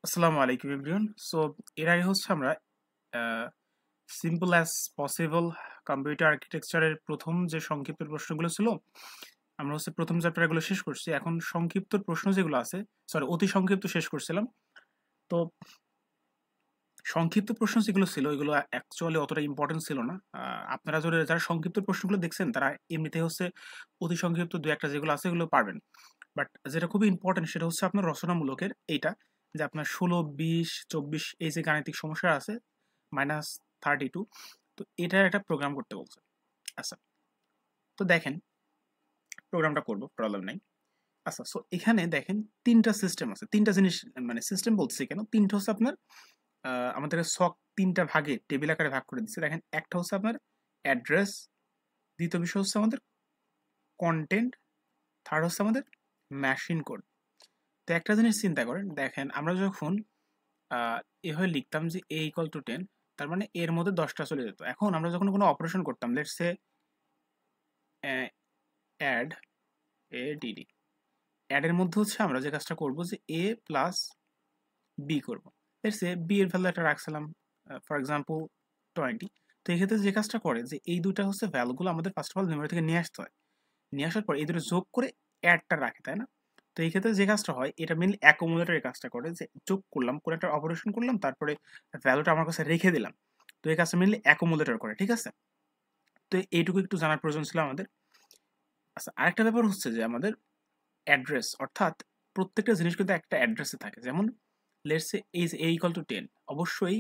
আসসালামু আলাইকুম everyone. So এর আগে হচ্ছে আমরা সিম্পল অ্যাজ পসিবল কম্পিউটার আর্কিটেকচারের প্রথম যে সংক্ষিপ্ত প্রশ্নগুলো ছিল আমরা হচ্ছে প্রথম চ্যাপ্টারগুলো শেষ করছি। এখন সংক্ষিপ্ত প্রশ্ন যেগুলো আছে, সরি অতি সংক্ষিপ্ত শেষ করছিলাম। তো সংক্ষিপ্ত প্রশ্ন যেগুলো ছিল এগুলো অ্যাকচুয়ালি অতটা ইম্পর্টেন্ট ছিল না। আপনারা যদি যারা সংক্ষিপ্ত প্রশ্নগুলো দেখছেন তারা এমনিতে হচ্ছে অতি সংক্ষিপ্ত দু একটা যেগুলো আছে এগুলো পারবেন। বাট যেটা খুবই ইম্পর্টেন্ট সেটা হচ্ছে আপনার রচনামূলকের এইটা, যে আপনার 16, 20, 24 এই যে গাণিতিক সমস্যা আছে -32, তো এটার একটা প্রোগ্রাম করতে বলছে। আচ্ছা, তো দেখেন প্রোগ্রামটা করব, প্রবলেম নাই। আচ্ছা, সো এখানে দেখেন তিনটা সিস্টেম আছে, তিনটা জিনিস, মানে সিস্টেম বলছি কেন, তিনটা হচ্ছে আপনার আমাদের ছক তিনটা ভাগে টেবিল আকারে ভাগ করে দিচ্ছে। দেখেন একটা হচ্ছে আপনার অ্যাড্রেস, দ্বিতীয় বিষয় হচ্ছে আমাদের কন্টেন্ট, থার্ড হচ্ছে আমাদের মেশিন কোড। তো একটা জিনিস চিন্তা করেন, দেখেন আমরা যখন এভাবে লিখতাম যে a = 10, তার মানে এর মধ্যে 10টা চলে যেত। এখন আমরা যখন কোনো অপারেশন করতাম, লেটস সে অ্যাড অ্যাড এর মধ্যে হচ্ছে আমরা যে কাজটা করব যে a প্লাস b করব। লেটস সে b এর ভ্যালু একটা রাখছিলাম, ফর এক্সাম্পল 20। তো এক্ষেত্রে যে কাজটা করে যে এই দুটা হচ্ছে ভ্যালুগুলো আমাদের ফার্স্ট অফ অল মেমোরি থেকে নিয়ে আসতে হয়। নিয়ে আসার পর এই দুটো যোগ করে অ্যাডটা রাখে, তাই না? তো এই ক্ষেত্রে যে কাজটা হয় এটা মেনলি অ্যাকুমুলেটরের কাজটা করে, যে যোগ করলাম, করে একটা অপারেশন করলাম, তারপরে ভ্যালুটা আমার কাছে রেখে দিলাম। তো এই কাজটা মেনলি অ্যাকুমুলেটর করে, ঠিক আছে? তো এইটুকু একটু জানার প্রয়োজন ছিল আমাদের। আচ্ছা, আরেকটা ব্যাপার হচ্ছে যে আমাদের অ্যাড্রেস, অর্থাৎ প্রত্যেকটা জিনিস কিন্তু একটা অ্যাড্রেসে থাকে। যেমন লেটস সে এই a = 10, অবশ্যই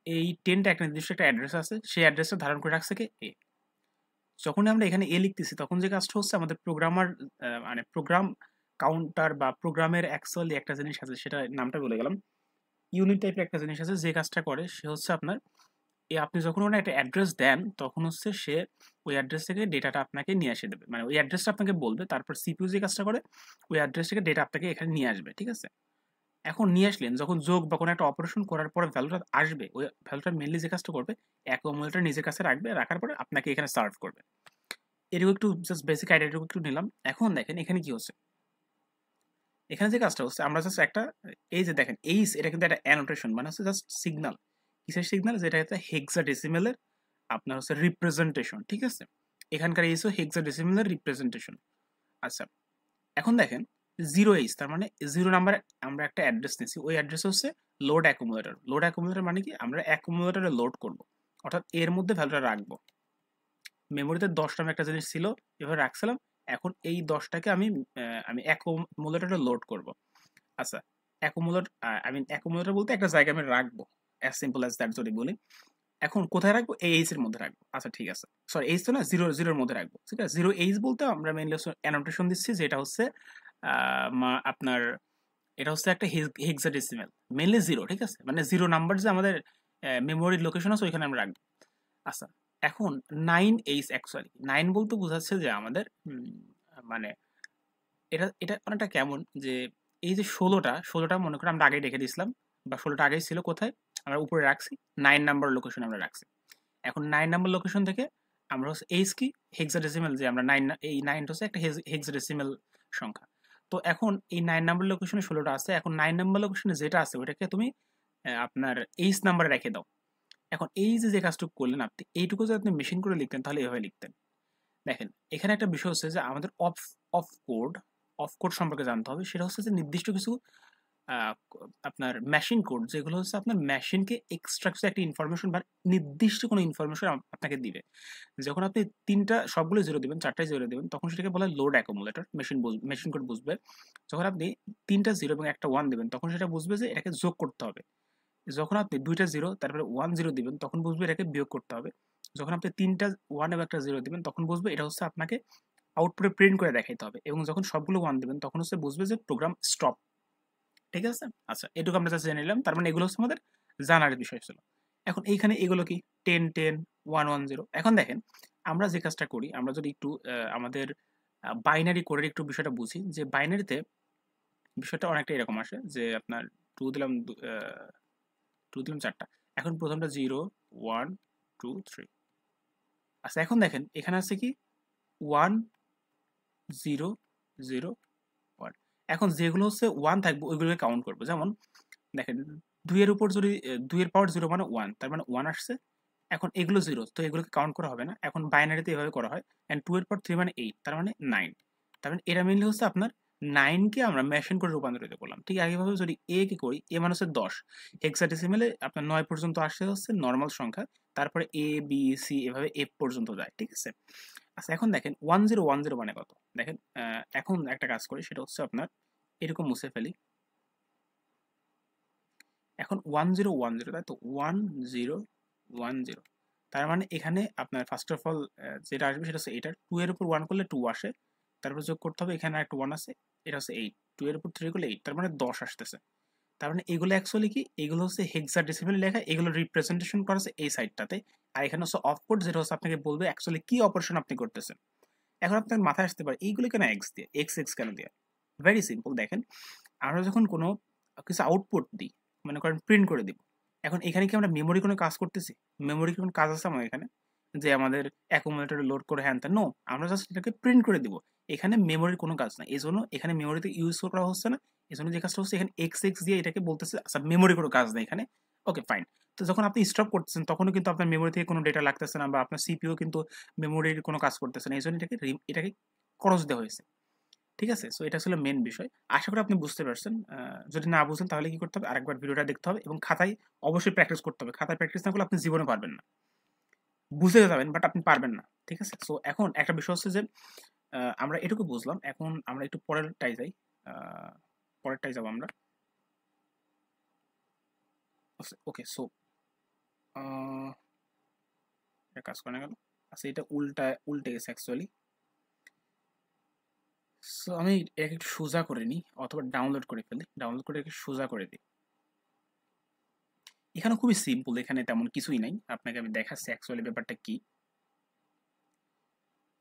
এই 10টা একটা নির্দিষ্ট একটা অ্যাড্রেস আছে, সেই অ্যাড্রেসটা ধারণ করে রাখছে কে এ। যখনই আমরা এখানে এ লিখতেছি তখন যে কাজটা হচ্ছে আমাদের প্রোগ্রামার, মানে প্রোগ্রাম কাউন্টার বা প্রোগ্রামের অ্যাকচুয়ালি একটা জিনিস আছে, সেটা নামটা বলে গেলাম, ইউনিট টাইপের একটা জিনিস আছে যে কাজটা করে সে হচ্ছে আপনার আপনি যখন ওখানে একটা অ্যাড্রেস দেন তখন হচ্ছে সে ওই অ্যাড্রেস থেকে ডেটাটা আপনাকে নিয়ে এসে দেবে, মানে ওই অ্যাড্রেসটা আপনাকে বলবে, তারপর সিপিইউ যে কাজটা করে ওই অ্যাড্রেস থেকে ডেটা আপনাকে এখানে নিয়ে আসবে, ঠিক আছে? এখন নিয়ে আসলেন, যখন যোগ বা কোনো একটা অপারেশন করার পরে ভ্যালুটা আসবে, ওই ভ্যালুটা মেনলি যে কাজটা করবে অ্যাকুমুলেটর নিজের কাছে রাখবে, রাখার পরে আপনাকে এখানে সার্ভ করবে। এটুকু একটু জাস্ট বেসিক আইডিয়াটুকু একটু নিলাম। এখন দেখেন এখানে কি হচ্ছে, এখানে যে কাজটা হচ্ছে আমরা জাস্ট একটা, এই যে দেখেন এইস, এটা কিন্তু একটা অ্যানোটেশন, মানে হচ্ছে জাস্ট সিগন্যাল। কিসের সিগন্যাল? যেটা হচ্ছে হেক্সাডেসিমেলের আপনার হচ্ছে রিপ্রেজেন্টেশন, ঠিক আছে? এখানকার এইস ও হেক্সাডেসিমেলের রিপ্রেজেন্টেশন। আচ্ছা, এখন দেখেন 0h, তার মানে 0 নাম্বার আমরা একটা অ্যাড্রেস নিচ্ছি, ওই অ্যাড্রেস হচ্ছে লোড অ্যাকুমুলেটর। লোড অ্যাকুমুলেটর মানে কি, আমরা অ্যাকুমুলেটরে লোড করব, অর্থাৎ এর মধ্যে ভ্যালুটা রাখবো। মেমোরিতে 10 নামে একটা জিনিস ছিল, এভাবে রাখছিলাম। এখন এই 10টাকে আমি অ্যাকুমুলেটরে লোড করব। আচ্ছা, অ্যাকুমুলেটর বলতে একটা জায়গায় আমি রাখবো, অ্যাজ সিম্পল অ্যাজ দ্যাট যদি বলি। এখন কোথায় রাখবো? এই এইচ এর মধ্যে রাখবো। আচ্ছা ঠিক আছে, সরি এইচ তো না, জিরোর মধ্যে রাখবো, ঠিক আছে? 0h বলতে আমরা মেইনলি অ্যানোটেশন দিচ্ছি, যেটা হচ্ছে আপনার এটা হচ্ছে একটা হেক্সাডেসিমেল, মেইনলি 0, ঠিক আছে? মানে 0 নাম্বার যে আমাদের মেমোরির লোকেশন আছে ওইখানে আমরা রাখবো। আচ্ছা, এখন 9h, অ্যাকচুয়ালি 9 বলতে বোঝাচ্ছে যে আমাদের মানে এটা এটা অনেকটা কেমন যে এই যে 16টা মনে করে আমরা আগেই রেখে দিয়েছিলাম, বা 16টা আগেই ছিল কোথায়, আমরা উপরে রাখছি 9 নাম্বার লোকেশন আমরা রাখছি। এখন 9 নাম্বার লোকেশন থেকে আমরা হচ্ছে এইচ কি হেক্সাডেসিমেল, যে আমরা এই 9 হচ্ছে একটা হেক্সাডেসিমেল সংখ্যা। তো এখন এই 9 নাম্বার লোকেশনে 16টা আছে, এখন 9 নাম্বার লোকেশনে যেটা আছে ওইটাকে তুমি আপনার এইচ নাম্বারে রেখে দাও। এখন এই যে কাজটুকু করলেন আপনি, এইটুকু যদি আপনি মেশিন করে লিখতেন তাহলে এভাবে লিখতেন। দেখেন এখানে একটা বিষয় হচ্ছে যে আমাদের অফ কোড অফ কোড সম্পর্কে জানতে হবে। সেটা হচ্ছে যে নির্দিষ্ট কিছু আপনার মেশিন কোড, যেগুলো হচ্ছে আপনার মেশিনকে এক্সট্রা কিছু একটা ইনফরমেশন বা নির্দিষ্ট কোনো ইনফরমেশন আপনাকে দিবে। যখন আপনি তিনটা সবগুলো জিরো দিবেন, চারটায় জিরো দিবেন, তখন সেটাকে বলা হয় লোড অ্যাকুমুলেটর। মেশিন কোড বুঝবে। যখন আপনি তিনটা জিরো এবং একটা ওয়ান দিবেন তখন সেটা বুঝবে যে এটাকে যোগ করতে হবে। যখন আপনি দুইটা জিরো তারপরে 1 0 দিবেন তখন বুঝবে এটাকে বিয়োগ করতে হবে। যখন আপনি তিনটা ওয়ান এবং একটা জিরো দিবেন তখন বুঝবে এটা হচ্ছে আপনাকে আউটপুটে প্রিন্ট করে দেখাইতে হবে। এবং যখন সবগুলো ওয়ান দিবেন তখন হচ্ছে বুঝবে যে প্রোগ্রাম স্টপ, ঠিক আছে? আচ্ছা, এটুকু আমরা জাস্ট জেনে নিলাম। তার মানে এগুলো হচ্ছে আমাদের জানার বিষয় ছিল। এখন এইখানে এগুলো কি 10 10 1 1 0। এখন দেখেন আমরা যে কাজটা করি, আমরা যদি একটু আমাদের বাইনারি কোডের একটু বিষয়টা বুঝি, যে বাইনারিতে বিষয়টা অনেকটা এরকম আসে যে আপনার টু দিলাম, চারটা। এখন প্রথমটা 0 1 2 3। আচ্ছা, এখন দেখেন এখানে আছে কি 1 0 0 1। এখন যেগুলো হচ্ছে 1 থাকবে ওইগুলোকে কাউন্ট করবো। যেমন দেখেন 2 এর উপর যদি 2 এর পাওয়ার 0 মানে 1, তার মানে 1 আসছে। এখন এগুলো 0, তো এগুলোকে কাউন্ট করা হবে না। এখন বাইনারিতে এভাবে করা হয়। এন্ড 2 এর পর 3 মানে 8, তার মানে 9। তার মানে এটা মেইনলি হচ্ছে আপনার 9 কে আমরা মেশিন করে রূপান্তরিত করলাম। ঠিক একইভাবে যদি a কে করি, a মানে হচ্ছে 10। হেক্সাডেসিমেলে আপনার 9 পর্যন্ত আসছে হচ্ছে নরমাল সংখ্যা। তারপরে a b c এভাবে f পর্যন্ত যায়। ঠিক আছে? আচ্ছা এখন দেখেন 1010 মানে কত? দেখেন এখন একটা কাজ করি, সেটা হচ্ছে আপনার এরকম মুছে ফেলি। এখন 1010, তাই তো 1010, তার মানে এখানে আপনার ফার্স্ট অফ অল যেটা আসবে সেটা হচ্ছে এটা 2 এর উপর 1 করলে 2 আসে, তারপর যোগ করতে হবে এখানে একটা 1 আছে, এটা হচ্ছে 8, 2 এর উপর 3 করলে 8, তার মানে 10 আসতেছে। তার মানে এগুলো অ্যাকচুয়ালি কি, এগুলো হচ্ছে হেক্সাডেসিমাল লেখা, এগুলো রিপ্রেজেন্টেশন করা আছে এই সাইডটাতে। আর এখানে হচ্ছে অফ কোড, যেটা হচ্ছে আপনাকে বলবে অ্যাকচুয়ালি কি অপারেশন আপনি করতেছেন। এখন আপনার মাথায় আসতে পারে এইগুলো কেন এক্স দিয়ে, এক্স এক্স কেন দিয়ে? Very simple. দেখেন আমরা যখন কোনো কিছু আউটপুট দিই, মনে করেন প্রিন্ট করে দিব, এখন এখানে কি আমরা মেমোরি কোনো কাজ করতেছি? মেমোরি কোনো কাজ আছে আমার এখানে যে আমাদের অ্যাকুমুলেটরে লোড করে হ্যান তা? নো, আমরা জাস্ট এটাকে প্রিন্ট করে দিব। এখানে মেমোরির কোনো কাজ নাই, এই জন্য এখানে মেমোরিতে ইউজ করা হচ্ছে না। এই জন্য যে কাজটা হচ্ছে এখানে এক্স এক্স দিয়ে এটাকে বলতেছে আচ্ছা মেমোরি কোনো কাজ নেই এখানে। Okay fine. তো যখন আপনি স্টপ করতেছেন তখনও কিন্তু আপনার মেমোরি থেকে কোনো ডেটা লাগতেছে না, বা আপনার সিপিইউ কিন্তু মেমোরির কোনো কাজ করতেছে না, এই জন্য এটাকে খরচ দেওয়া হয়েছে। ঠিক আছে? সো এটা ছিল মেন বিষয়। আশা করি আপনি বুঝতে পারছেন। যদি না বুঝেন তাহলে কি করতে হবে? আরেকবার ভিডিওটা দেখতে হবে এবং খাতায় অবশ্যই প্র্যাকটিস করতে হবে। খাতায় প্র্যাকটিস না করলে আপনি জীবনে পারবেন না। বুঝে যাবেন বাট আপনি পারবেন না। ঠিক আছে? সো এখন একটা বিষয় হচ্ছে যে আমরা এটুকু বুঝলাম। এখন আমরা একটু পরেরটায় যাই। আ পরেরটায় যাব আমরা। ওকে সো আ এটা কাজ করে না কেন? আচ্ছা এটা উল্টে গেছে অ্যাকচুয়ালি। সো আমি এটাকে একটু সোজা করে নিই অথবা ডাউনলোড করে ফেলি। ডাউনলোড করে এটাকে সোজা করে দিই। এখানে খুবই সিম্পল, এখানে তেমন কিছুই নাই। আপনাকে আমি দেখাচ্ছি অ্যাকচুয়ালি ব্যাপারটা কি।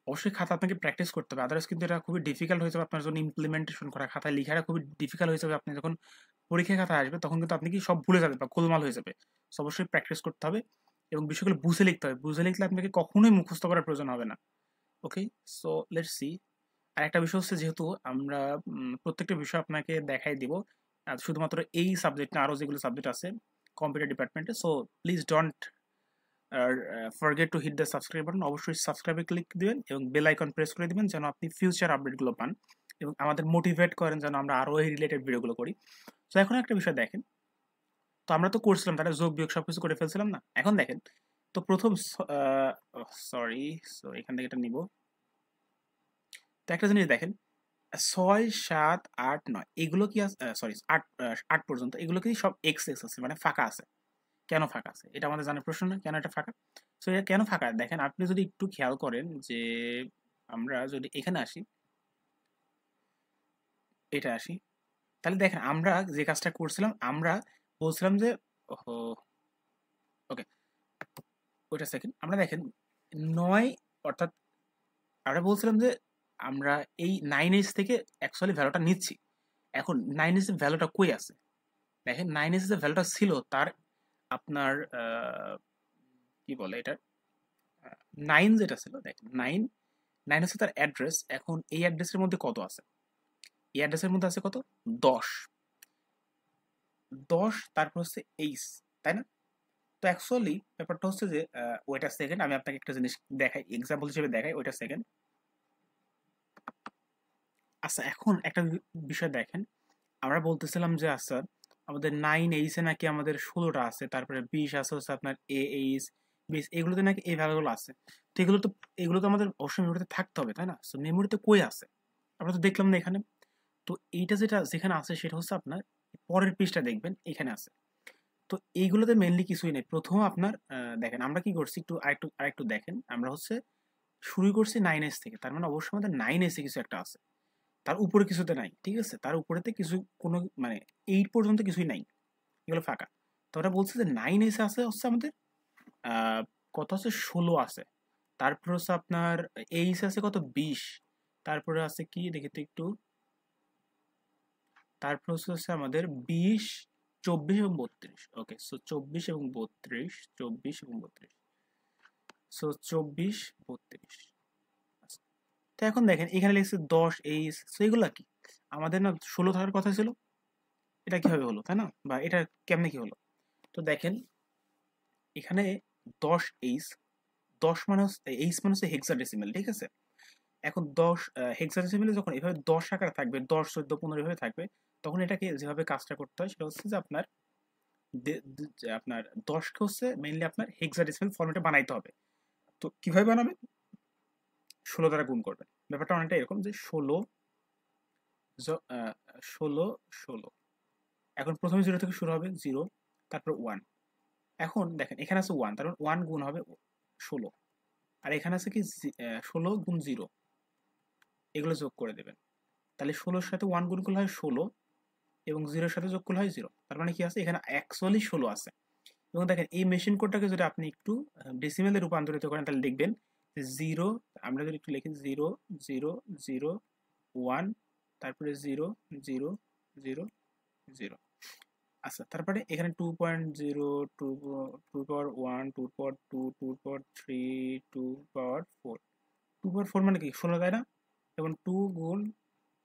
অবশ্যই খাতা আপনাকে প্র্যাকটিস করতে হবে, আদারওয়াইজ কিন্তু এটা খুবই ডিফিকাল্ট হয়ে যাবে আপনার জন্য ইমপ্লিমেন্টেশন করা। খাতায় লেখাটা খুবই ডিফিকাল্ট হয়ে যাবে। আপনি যখন পরীক্ষায় খাতা আসবে তখন কিন্তু আপনি কি সব ভুলে যাবেন বা গোলমাল হয়ে যাবে। সো অবশ্যই প্র্যাকটিস করতে হবে এবং বিষয়গুলো বুঝে লিখতে হবে। বুঝে লিখলে আপনাকে কখনোই মুখস্থ করার প্রয়োজন হবে না। ওকে, সো লেটস সি। আর একটা বিষয় হচ্ছে, যেহেতু আমরা প্রত্যেকটা বিষয় আপনাকে দেখাই দিব, আর শুধুমাত্র এই সাবজেক্ট না, আরও যেগুলো সাবজেক্ট আছে কম্পিউটার ডিপার্টমেন্টে, সো প্লিজ ডোন্ট আর forget to hit the subscribe button. অবশ্যই সাবস্ক্রাইবে ক্লিক দিবেন এবং বেল আইকন প্রেস করে দিবেন যেন আপনি ফিউচার আপডেটগুলো পান এবং আমাদের মোটিভেট করেন যেন আমরা আরও এই রিলেটেড ভিডিওগুলো করি। তো এখন একটা বিষয় দেখেন, তো আমরা তো করছিলাম তাহলে যোগ বিয়োগ সবকিছু করে ফেলছিলাম না? এখন দেখেন তো প্রথম সরি, সো এখান থেকে এটা নিব। তো একটা জিনিস দেখেন, 6 7 8 9 এগুলো কি আছে? সরি 8 8 পর্যন্ত এগুলো কি সব এক্স এক্স আছে, মানে ফাঁকা আছে। কেন ফাঁকা আছে এটা আমাদের জানার প্রশ্ন না? কেন এটা ফাঁকা? সো এটা কেন ফাঁকা দেখেন, আপনি যদি একটু খেয়াল করেন যে আমরা যদি এখানে আসি, এটা আসি, তাহলে দেখেন আমরা যে কাজটা করছিলাম, আমরা বলছিলাম যে ওহো, ওকে ওইটা সেকেন্ড, আমরা দেখেন 9, অর্থাৎ আমরা বলছিলাম যে আমরা এই 9h থেকে অ্যাকচুয়ালি ভ্যালুটা নিচ্ছি। এখন 9h এর ভ্যালুটা কই আছে? দেখেন 9h যে ভ্যালুটা ছিল তার আপনার কি বলে এটা, 9 যেটা ছিল, দেখেন 9 হচ্ছে তার অ্যাড্রেস। এখন এই অ্যাড্রেসের মধ্যে কত আছে? এই অ্যাড্রেসের মধ্যে আছে কত? 10। 10 তারপর হচ্ছে এইচ, তাই না? তো অ্যাকচুয়ালি ব্যাপারটা হচ্ছে যে ওইটা সেকেন্ড, আমি আপনাকে একটা জিনিস দেখাই, এক্সাম্পল হিসেবে দেখাই, ওইটা সেকেন্ড। আচ্ছা এখন একটা বিষয় দেখেন, আমরা বলতেছিলাম যে আচ্ছা আমাদের 9h এ নাকি আমাদের 16টা আছে, তারপরে 20 আছে হচ্ছে আপনার AH 20, এগুলোতে নাকি এই ভ্যালুগুলো আছে। তো এগুলো তো আমাদের অবশ্যই মেমোরিতে থাকতে হবে, তাই না? সো মেমোরিতে কই আছে? আমরা তো দেখলাম না এখানে। তো এইটা যেখানে আছে সেটা হচ্ছে আপনার পরের পৃষ্ঠা দেখবেন এখানে আছে। তো এইগুলোতে মেইনলি কিছুই নেই। প্রথম আপনার দেখেন আমরা কি করছি, একটু আরেকটু দেখেন, আমরা হচ্ছে শুরু করছি 9h থেকে, তার মানে অবশ্যই আমাদের 9h এ কিছু একটা আছে, তার উপরে কিছুতে নাই। ঠিক আছে? তার উপরেতে কিছু কোনো মানে 8 পর্যন্ত কিছুই নাই, এগুলো ফাঁকা। তো ওরা বলছে যে 9h আছে হচ্ছে আমাদের কত আছে, 16 আছে। তারপর হচ্ছে আপনার এইচ আছে কত, 20। তারপরে আছে কি দেখি তো একটু, তারপর হচ্ছে আমাদের 20 24 এবং 32। ওকে, সো 24 এবং 32, 24 এবং 32, সো 24 32। আচ্ছা, তো এখন দেখেন এখানে লিখছে 10 এইচ, সো এগুলা কি আমাদের না 16 থাকার কথা ছিল? এটা কিভাবে হলো, তাই না? বা এটা কেমনে কি হলো? তো দেখেন এখানে 10H, 10 মানে হচ্ছে এইচ মানে হচ্ছে হেক্সাডেসিমেল, ঠিক আছে? এখন 10 হেক্সাডেসিমেলে যখন এভাবে 10 আকারে থাকবে, 10 14 15 এভাবে থাকবে, তখন এটাকে যেভাবে কাজটা করতে হয় সেটা হচ্ছে যে আপনার যে আপনার 10 কে হচ্ছে মেইনলি আপনার হেক্সাডেসিমেল ফরম্যাটে বানাইতে হবে। তো কিভাবে বানাবেন? 16 দ্বারা গুণ করবেন। ব্যাপারটা অনেকটা এরকম যে 16 16 16, এখন প্রথমে 0 থেকে শুরু হবে 0, তারপর 1। এখন দেখেন এখানে আছে 1, তার মানে 1 গুণ হবে 16, আর এখানে আছে কি 16 গুণ 0, এগুলো যোগ করে দেবেন। তাহলে 16 এর সাথে 1 গুণ করলে হয় 16, এবং 0 এর সাথে যোগ করলে হয় 0। তার মানে কি আছে, এখানে অ্যাকচুয়ালি 16 আছে। এবং দেখেন এই মেশিন কোডটাকে যদি আপনি একটু ডেসিমেলে রূপান্তরিত করেন তাহলে দেখবেন যে 0, আমরা যদি একটু লিখি 0 0 0 1, তারপরে 0 0 0 0। আচ্ছা, তারপরে এখানে 2.0, 2 টু পাওয়ার 1, 2 পাওয়ার 2, 2 পাওয়ার 3, 2 পাওয়ার 4। 2 পাওয়ার 4 মানে কি 16, তাই না? এবং 2 গুণ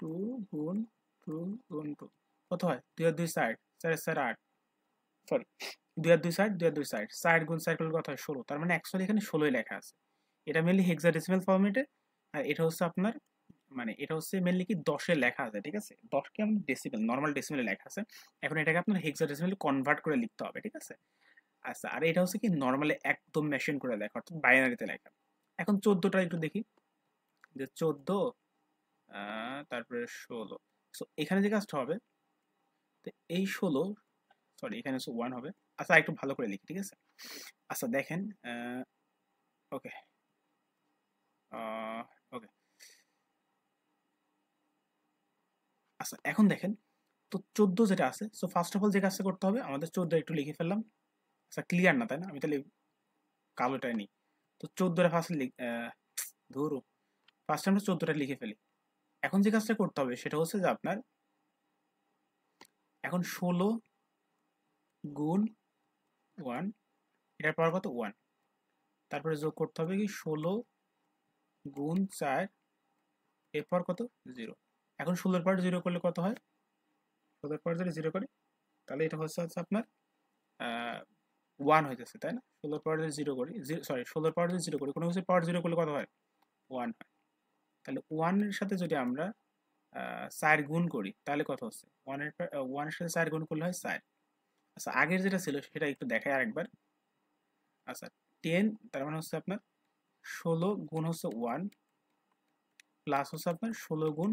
2 গুণ 2 গুণ 2 কত হয়? 2 আর 2 60, 4 আর 4 8, সরি 2 আর 2 60, 2 আর 2 60, 60 গুণ 4 করলে কত হয়? 16। তার মানে অ্যাকচুয়ালি এখানে 16ই লেখা আছে। এটা মেনলি হেক্সাডেসিমাল ফরম্যাটে, আর এটা হচ্ছে আপনার মানে এটা হচ্ছে মেনলি কি 10 এ লেখা আছে, ঠিক আছে? 10 কে আমরা ডেসিমেল, নরমাল ডেসিমেলে লেখা আছে। এখন এটাকে আপনার হেক্সাডেসিমেলে কনভার্ট করে লিখতে হবে, ঠিক আছে? আচ্ছা, আর এটা হচ্ছে কি নরমালি একদম মেশিন করে লেখা, অর্থাৎ বাইনারিতে লেখা। এখন 14টা একটু দেখি, যে 14 তারপরে 16। সো এখানে যে কাজটা হবে, তো এই 16, সরি এখানে হচ্ছে 1 হবে। আচ্ছা একটু ভালো করে লিখি, ঠিক আছে? আচ্ছা দেখেন, ওকে ওকে, আচ্ছা এখন দেখেন, তো 14 যেটা আছে, সো ফার্স্ট অফ অল যে কাজটা করতে হবে আমাদের, 14 একটু লিখে ফেললাম। আচ্ছা ক্লিয়ার না, তাই না? আমি তাহলে কালোটাই নিই। তো 14টা ফার্স্ট ধরো ফার্স্ট আমরা 14টা লিখে ফেলি। এখন যে কাজটা করতে হবে সেটা হচ্ছে যে আপনার এখন 16 গুণ 1, এটার পাওয়ার কত? 1। তারপরে যোগ করতে হবে কি 16 গুণ 4, এর পাওয়ার কত? 0। এখন 16 এর পাওয়ার 0 করলে কত হয়? 16 এর পাওয়ার যদি 0 করি তাহলে এটা হচ্ছে আপনার 1 হইতেছে, তাই না? 16 এর পাওয়ার যদি 0 করি, সরি 16 এর পাওয়ার যদি 0 করি, কোনো কিছু পাওয়ার 0 করলে কত হয়? 1 হয়। তাহলে 1 এর সাথে যদি আমরা 4 গুণ করি তাহলে কত হচ্ছে? 1 এর সাথে 4 গুণ করলে হয় 4। আচ্ছা আগের যেটা ছিল সেটা একটু দেখাই আরেকবার। আচ্ছা 10, তার মানে হচ্ছে আপনার 16 গুণ হচ্ছে 1, প্লাস হচ্ছে আপনার 16 গুণ,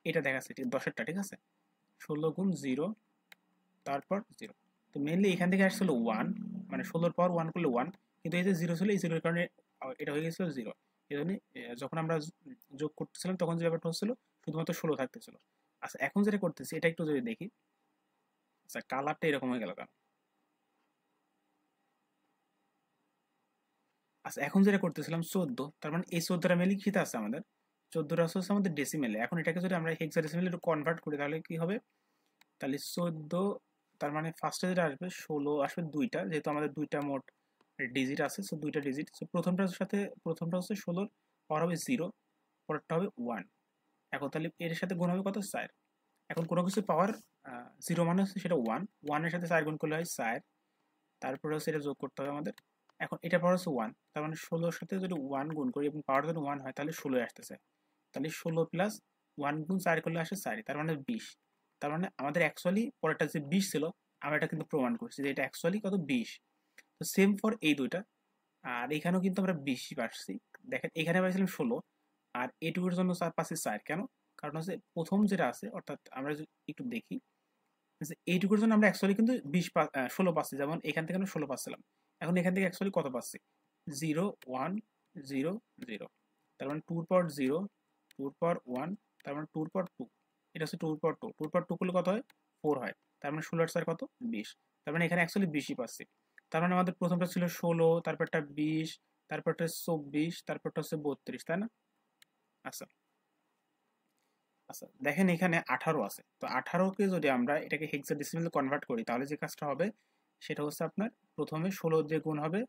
এটা দেখাচ্ছে ঠিক 10এরটা, ঠিক আছে? 16 গুণ 0, তারপর 0। তো মেইনলি এখান থেকে আসছিল 1, মানে 16 পাওয়ার 1 করলে 1, কিন্তু এই যে 0 ছিল, এই 0 এর কারণে এটা হয়ে গেছিল 0। এই জন্য যখন আমরা যোগ করতেছিলাম তখন যে ব্যাপারটা হচ্ছিল শুধুমাত্র 16 থাকতেছিল। আচ্ছা এখন যেটা করতেছি এটা একটু যদি দেখি, আচ্ছা কালারটা এরকম হয়ে গেল কেন? আচ্ছা এখন যেটা করতেছিলাম 14, তার মানে এই 14টা মেনলি কিতে আছে আমাদের? 14টা হচ্ছে আমাদের ডেসিমেলে। এখন এটাকে যদি আমরা হেক্সাডেসিমেলে একটু কনভার্ট করি তাহলে কি হবে? তাহলে 14, তার মানে ফার্স্টে যেটা আসবে 16 আসবে দুইটা, যেহেতু আমাদের দুইটা মোট ডিজিট আছে, সো দুইটা ডিজিট। সো প্রথমটা হচ্ছে 16, পাওয়ার হবে 0, পরেরটা হবে 1। এখন তাহলে এর সাথে গুণ হবে কত? 4। এখন কোনো কিছু পাওয়ার 0 মানে হচ্ছে সেটা 1, 1 এর সাথে 4 গুণ করলে হয় 4, তারপরে হচ্ছে এটা যোগ করতে হবে আমাদের। এখন এটা পাওয়ার হচ্ছে 1, তার মানে 16 এর সাথে যদি 1 গুণ করি এবং পাওয়ার যদি 1 হয় তাহলে 16 আসতেছে। তাহলে 16 প্লাস 1 গুণ 4 করলে আসে 4, তার মানে 20। তার মানে আমাদের অ্যাকচুয়ালি পরেরটা যে 20 ছিল, আমরা এটা কিন্তু প্রমাণ করছি যে এটা অ্যাকচুয়ালি কত? 20। তো সেম ফর এই দুইটা, আর এখানেও কিন্তু আমরা 20ই পাচ্ছি। দেখেন এখানে পাইছিলাম 16, আর এটুকুর জন্য পাচ্ছি 4। কেন? কারণ হচ্ছে প্রথম যেটা আছে, অর্থাৎ আমরা যদি একটু দেখি যে এইটুকুর জন্য আমরা অ্যাকচুয়ালি কিন্তু 16 পাচ্ছি, যেমন এখান থেকে আমরা 16 পাচ্ছিলাম। এখন এখান থেকে অ্যাকচুয়ালি কত পাচ্ছি? 0 1 0 0, তার মানে 2 পাওয়ার 0, 2 পাওয়ার 1, তার মানে 2 পাওয়ার 2। এটা হচ্ছে 2 পাওয়ার 2, 2 পাওয়ার 2 করলে কত হয়? 4 হয়। তার মানে 16 আর 4 কত? 20। তার মানে এখানে অ্যাকচুয়ালি 20ই পাচ্ছি। তার মানে আমাদের প্রথমটা ছিল 16, তারপরটা 20, তারপরটা 24, তারপরটা হচ্ছে 32, তাই না? আচ্ছা আচ্ছা দেখেন এখানে 18 আছে। তো 18 কে যদি আমরা এটাকে হেক্সাডেসিমেলে কনভার্ট করি তাহলে যে কাজটা হবে সেটা হচ্ছে আপনার প্রথমে 16 দিয়ে গুণ হবে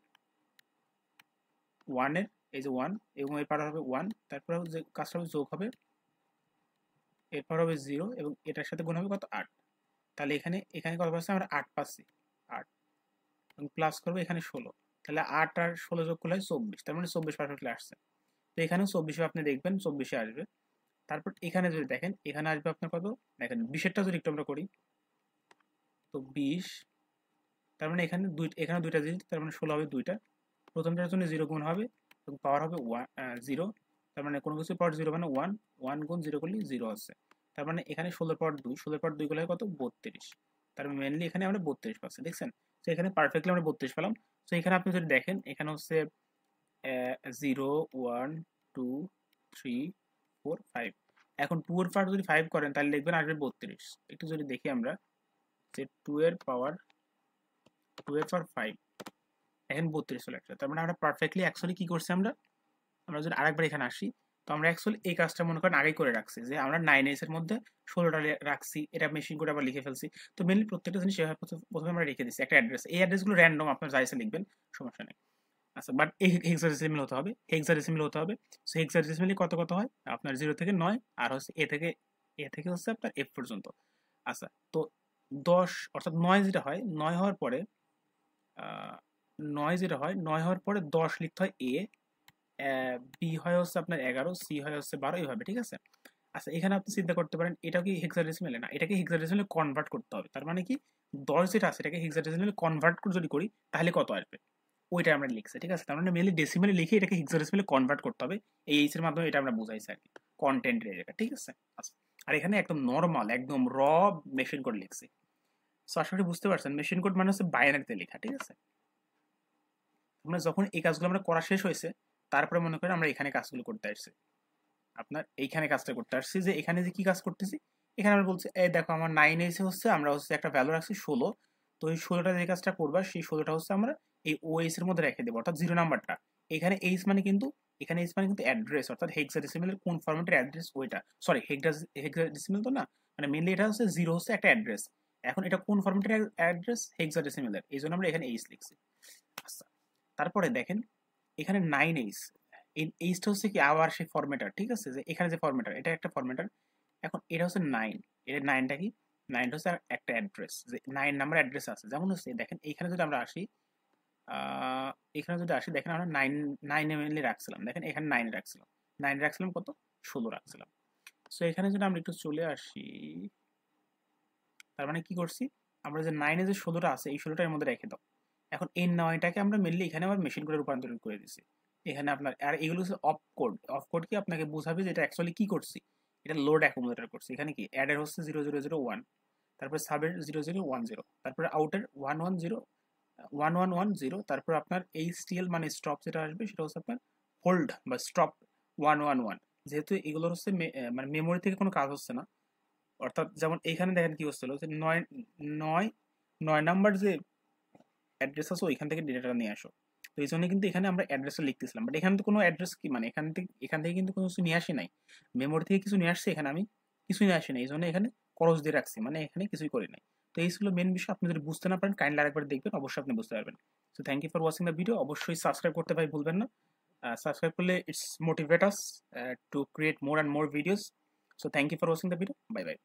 1 এর, এই যে 1, এবং এর পার হবে 1, তারপর যে কাজটা হবে যোগ হবে, এরপর হবে 0, এবং এটার সাথে গুণ হবে কত? 8। তাহলে এখানে এখানে কত পাচ্ছি আমরা 8 পাচ্ছি 8 এবং প্লাস করবো এখানে 16, তাহলে 8 আর 16 যোগ করলে 24, তার মানে 24 পারফেক্টলি আসছে। তো এখানেও 24 আপনি দেখবেন 24 আসবে। তারপর এখানে যদি দেখেন এখানে আসবে আপনার কত, দেখেন 20 যদি একটু আমরা করি, তো 20, তার মানে এখানে এখানে দুইটা ডিজিট, তার মানে 16 হবে দুইটা, প্রথমটার জন্য 0 গুণ হবে এবং পাওয়ার হবে 0, তার মানে কোনো কিছু পাওয়ার 0 মানে 1, 1 গুণ 0 করলে 0 আছে, তার মানে এখানে 16 পাওয়ার 2, 16 পাওয়ার 2 করলে কত 32, তার মানে মেনলি এখানে আমরা 32 পাচ্ছি, দেখছেন? তো এখানে পারফেক্টলি আমরা 32 পেলাম। তো এখানে আপনি যদি দেখেন এখানে হচ্ছে 0 1 2 3 4 5, এখন 2 এর পাওয়ার যদি 5 করেন তাহলে লিখবেন আসবে 32। একটু যদি দেখি আমরা যে 2 এর পাওয়ার 5 এখন 32 চলে আসছে, তার মানে আমরা পারফেক্টলি অ্যাকচুয়ালি কি করছি আমরা আমরা যদি আরেকবার এখানে আসি, তো আমরা অ্যাকচুয়ালি এই কাজটা মনে করেন আগেই করে রাখছি যে আমরা 9s এর মধ্যে 16টা রাখছি, এটা মেশিন করে আবার লিখে ফেলছি। তো মেনলি প্রত্যেকটা জিনিস এভাবে প্রথমে আমরা রেখে দিচ্ছি একটা অ্যাড্রেস, এই অ্যাড্রেসগুলো র্যান্ডম আপনার যা ইচ্ছা লিখবেন, সমস্যা নেই। আচ্ছা, বাট এই হেক্সাডেসিমাল হতে হবে, হেক্সাডেসিমাল হতে হবে। সো হেক্সাডেসিমালি কত কত হয় আপনার 0 থেকে 9, আর হচ্ছে এ থেকে হচ্ছে আপনার এফ পর্যন্ত। আচ্ছা, তো 10 অর্থাৎ 9 যেটা হয়, 9 হওয়ার পরে 9 যেটা হয় 9 হওয়ার পরে 10 লিখতে হয় এ, বি হয় হচ্ছে আপনার 11, সি হয় হচ্ছে 12, এইভাবে, ঠিক আছে? আচ্ছা, এখানে আপনি চিন্তা করতে পারেন এটা কি হেক্সাডেসিমালে, না এটাকে হেক্সাডেসিমালে কনভার্ট করতে হবে, তার মানে কি 10 যেটা আছে এটাকে হেক্সাডেসিমালে কনভার্ট করে যদি করি তাহলে কত আসবে, ওইটা আমরা লিখছি, ঠিক আছে? তার মানে মেনলি ডেসিমালে লিখে এটাকে হেক্সাডেসিমালে কনভার্ট করতে হবে, এই এইচ এর মাধ্যমে এটা আমরা বুঝাইছি আর কি, কন্টেন্টের জায়গা, ঠিক আছে? আচ্ছা, আর এখানে একদম নরমাল একদম র মেশিন কোড লিখছি। সো আশা করি বুঝতে পারছেন মেশিন কোড মানে হচ্ছে বাইনারিতে লেখা, ঠিক আছে? আমরা যখন এই কাজগুলো আমরা করা শেষ হয়েছে, তারপরে মনে করেন আমরা এখানে কাজগুলো করতে আসছি, আপনার এইখানে কাজটা করতে আসছি, যে এখানে যে কি কাজ করতেছি, এখানে আমরা বলছি এই দেখো আমার 9 এসে হচ্ছে আমরা হচ্ছে একটা ভ্যালু রাখছি 16, তো এই 16টা যে কাজটা করবা সেই 16টা হচ্ছে আমরা এই ওএস এর মধ্যে রেখে দেবো, অর্থাৎ 0 নাম্বারটা এখানে এইচ মানে কিন্তু, এখানে এইচ মানে কিন্তু অ্যাড্রেস, অর্থাৎ হেক্সাডেসিমালের কোন ফরম্যাটের অ্যাড্রেস ওইটা, সরি হেক্সাডেসিমাল তো না, মানে মেইনলি এটা হচ্ছে 0 হচ্ছে একটা অ্যাড্রেস, এখন এটা কোন ফরম্যাটের অ্যাড্রেস হেক্সাডেসিমালের, এই জন্য আমরা এখানে এইচ লিখছি। আচ্ছা, তারপরে দেখেন এখানে 9h, এই এইচটা হচ্ছে কি আবার সেই ফরম্যাটার, ঠিক আছে? যে এখানে যে ফরম্যাটার এটা একটা ফরম্যাটার, এখন এটা হচ্ছে 9, এটা 9টা কি, 9টা হচ্ছে একটা অ্যাড্রেস, যে 9 নাম্বার অ্যাড্রেস আছে, যেমন হচ্ছে দেখেন এইখানে যদি আমরা আসি, এখানে যদি আসি দেখেন আমরা 9 মেনলি রাখছিলাম, দেখেন এখানে 9 রাখছিলাম, 9 রাখছিলাম কত 16 রাখছিলাম। সো এখানে যদি আমরা একটু চলে আসি, তার মানে কি করছি আমরা যে 9 যে 16টা আছে এই 16টার মধ্যে রেখে দাও, এখন এই 9টাকে আমরা মেনলি এখানে আবার মেশিন করে রূপান্তরিত করে দিছি এখানে আপনার, আর এগুলো হচ্ছে অফ কোড, অফ কোড কি আপনাকে বোঝাবে যে এটা অ্যাকচুয়ালি কি করছি, এটা লোড অ্যাকোমোডেটর করছি, এখানে কি অ্যাডের হচ্ছে 0001, তারপরে সাবের 0010, তারপরে আউটের 110, তারপর আপনার এইচটিএল মানে স্টপ যেটা আসবে সেটা হচ্ছে আপনার হোল্ড বা স্টপ 111, যেহেতু এগুলোর হচ্ছে মানে মেমোরি থেকে কোনো কাজ হচ্ছে না, অর্থাৎ যেমন এইখানে দেখেন কি হচ্ছিল যে 9 নাম্বার যে অ্যাড্রেস আছে ওইখান থেকে ডেটাটা নিয়ে আসো, তো এই জন্য কিন্তু এখানে আমরা অ্যাড্রেসটা লিখতেছিলাম, বাট এখানে তো কোনো অ্যাড্রেস কি মানে এখান থেকে কিন্তু কোনো কিছু নিয়ে আসি নাই, মেমোরি থেকে কিছু নিয়ে আসছে, এখানে আমি কিছুই নিয়ে আসি নাই, এই জন্য এখানে খরচ দিয়ে রাখছি, মানে এখানে কিছুই করি নাই। তো এই ছিল মেন বিষয়, আপনি যদি বুঝতে না পারেন কাইন্ডলি আরেকবার দেখবেন, অবশ্যই আপনি বুঝতে পারবেন। So thank you for watching the video, অবশ্যই সাবস্ক্রাইব করতে ভাই ভুলবেন না, সাবস্ক্রাইব করলে it's motivate us to create more and more videos. So thank you for watching the video, bye by.